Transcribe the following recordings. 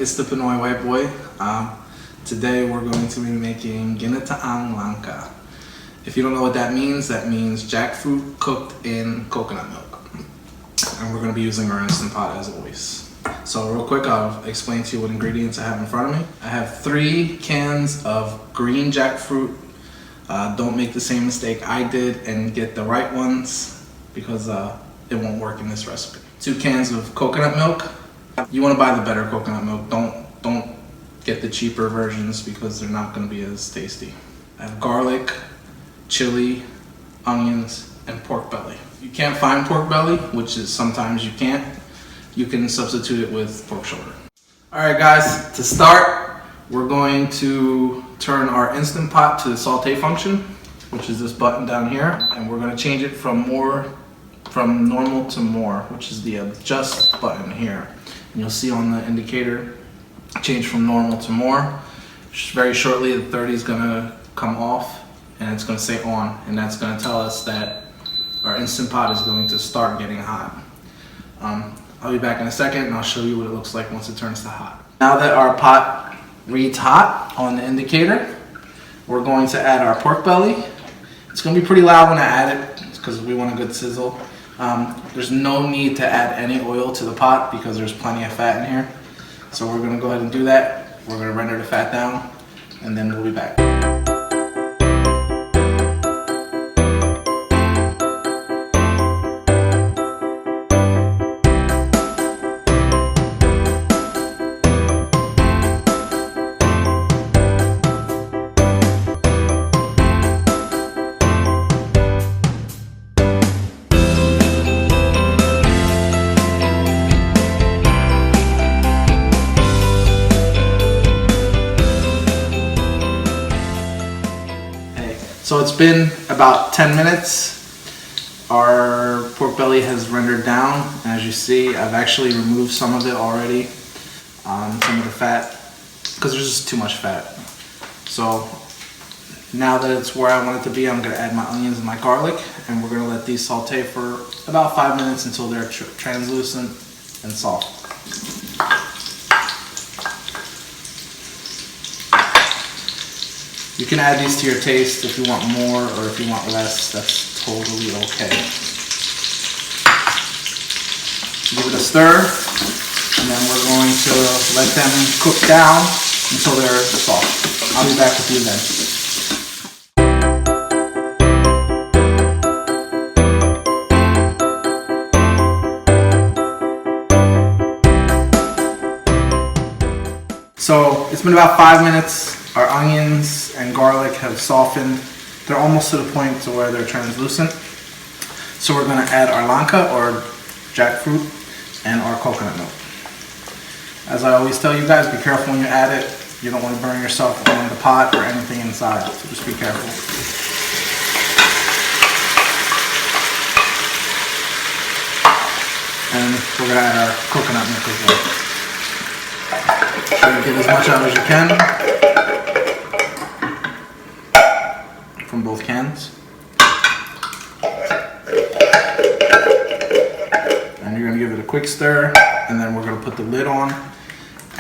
it's the Pinoy white boy. Today we're going to be making Ginataang Langka. If you don't know what that means jackfruit cooked in coconut milk. And we're going to be using our Instant Pot as always. So real quick, I'll explain to you what ingredients I have in front of me. I have 3 cans of green jackfruit. Don't make the same mistake I did and get the right ones because it won't work in this recipe. 2 cans of coconut milk. You want to buy the better coconut milk. Don't get the cheaper versions because they're not going to be as tasty. I have garlic, chili, onions, and pork belly. You can't find pork belly, which is sometimes you can't. You can substitute it with pork shoulder. Alright guys, to start, we're going to turn our Instant Pot to the saute function, which is this button down here, and we're going to change it from normal to more, which is the adjust button here. And you'll see on the indicator, change from normal to more. Very shortly, the 30 is going to come off and it's going to say on, and that's going to tell us that our Instant Pot is going to start getting hot. I'll be back in a second and I'll show you what it looks like once it turns to hot. Now that our pot reads hot on the indicator, we're going to add our pork belly. It's going to be pretty loud when I add it because we want a good sizzle. There's no need to add any oil to the pot because there's plenty of fat in here. So we're going to go ahead and do that. We're going to render the fat down and then we'll be back. So it's been about 10 minutes. Our pork belly has rendered down. As you see, I've actually removed some of it already, some of the fat, because there's just too much fat. So now that it's where I want it to be, I'm going to add my onions and my garlic, and we're going to let these saute for about 5 minutes until they're translucent and soft. You can add these to your taste if you want more or if you want less, that's totally okay. Give it a stir, and then we're going to let them cook down until they're soft. I'll be back with you then. So it's been about 5 minutes. Our onions and garlic have softened. They're almost to the point to where they're translucent. So we're going to add our lanka or jackfruit and our coconut milk. As I always tell you guys, be careful when you add it. You don't want to burn yourself on the pot or anything inside, so just be careful. And we're going to add our coconut milk as well. Try to get as much out as you can from both cans. And you're going to give it a quick stir, and then we're going to put the lid on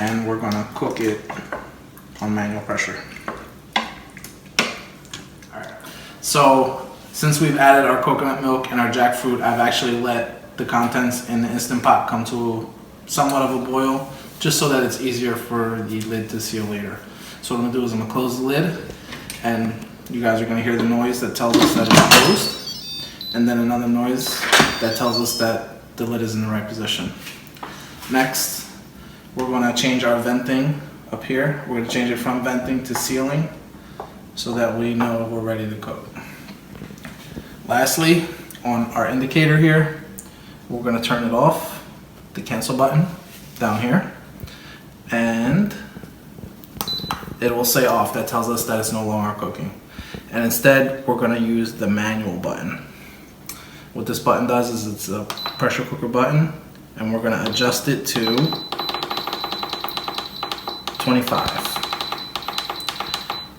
and we're going to cook it on manual pressure. Alright. So since we've added our coconut milk and our jackfruit, I've actually let the contents in the Instant Pot come to somewhat of a boil, just so that it's easier for the lid to seal later. So what I'm going to do is I'm going to close the lid, and you guys are going to hear the noise that tells us that it's closed, and then another noise that tells us that the lid is in the right position. Next, we're going to change our venting up here. We're going to change it from venting to sealing so that we know we're ready to cook. Lastly, on our indicator here, we're going to turn it off, the cancel button down here, and it will say off. That tells us that it's no longer cooking. And instead, we're going to use the manual button. What this button does is it's a pressure cooker button, and we're going to adjust it to 25.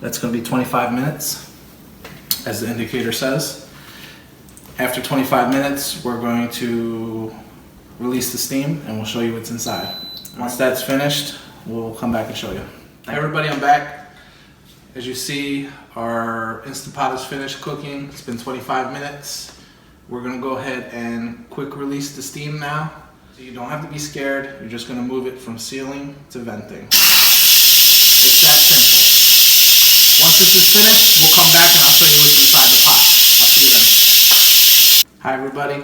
That's going to be 25 minutes, as the indicator says. After 25 minutes, we're going to release the steam and we'll show you what's inside. Once that's finished, we'll come back and show you. Hey everybody, I'm back. As you see, our Instant Pot is finished cooking. It's been 25 minutes. We're gonna go ahead and quick release the steam now. So you don't have to be scared. You're just gonna move it from sealing to venting. It's that simple. Once this is finished, we'll come back and I'll show you what's inside the pot. I'll see you then. Hi everybody.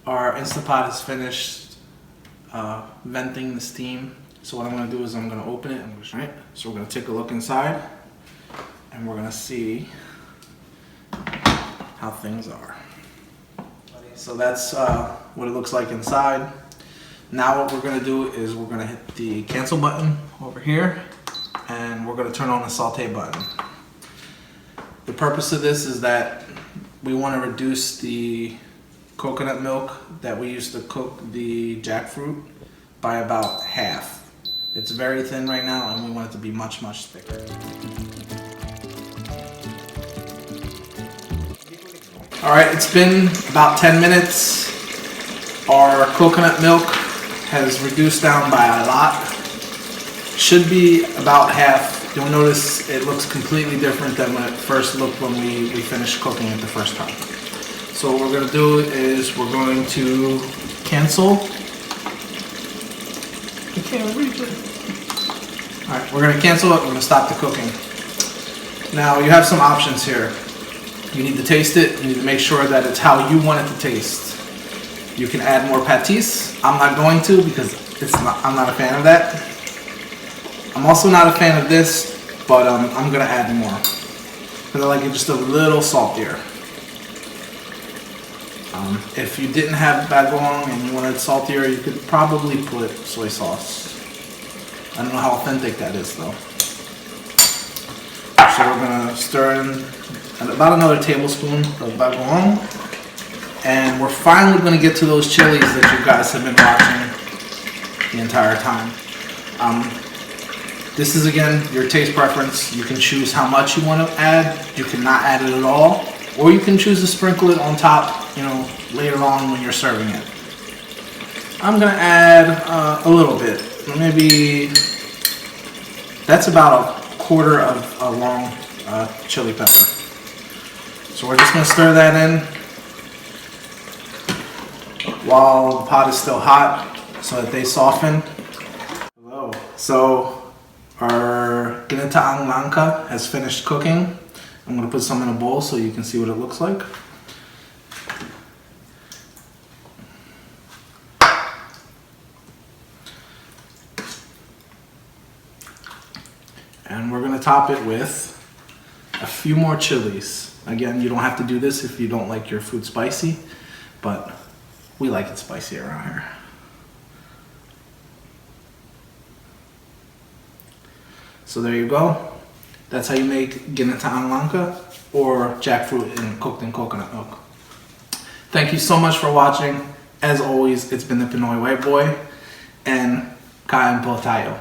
Our Instant Pot is finished venting the steam. So what I'm gonna do is I'm gonna open it. Right? So we're gonna take a look inside and we're gonna see how things are. So that's what it looks like inside. Now what we're gonna do is we're gonna hit the cancel button over here and we're gonna turn on the saute button. The purpose of this is that we wanna reduce the coconut milk that we use to cook the jackfruit by about half. It's very thin right now and we want it to be much, much thicker. All right, it's been about 10 minutes. Our coconut milk has reduced down by a lot. Should be about half. You'll notice it looks completely different than when it first looked when we finished cooking it the first time. So what we're gonna do is we're going to cancel. I can't reach it. All right, we're gonna cancel it, we're gonna stop the cooking. Now you have some options here. You need to taste it. You need to make sure that it's how you want it to taste. You can add more patis. I'm not going to because I'm not a fan of that. I'm also not a fan of this, but I'm gonna add more because I like it just a little saltier. If you didn't have bagoong and you wanted saltier, you could probably put soy sauce. I don't know how authentic that is though. So we're gonna stir in about another tablespoon of bagoong, and we're finally going to get to those chilies that you guys have been watching the entire time. This is again your taste preference. You can choose how much you want to add. You cannot add it at all, or you can choose to sprinkle it on top, you know, later on when you're serving it. I'm going to add a little bit, maybe that's about a quarter of a long chili pepper. So we're just going to stir that in while the pot is still hot so that they soften. Hello. So our Ginataang Langka has finished cooking. I'm going to put some in a bowl so you can see what it looks like. And we're going to top it with a few more chilies. Again, you don't have to do this if you don't like your food spicy, but we like it spicy around here. So there you go. That's how you make Ginataang Langka or jackfruit cooked in coconut milk. Thank you so much for watching. As always, it's been the Pinoy White Boy, and kain po tayo.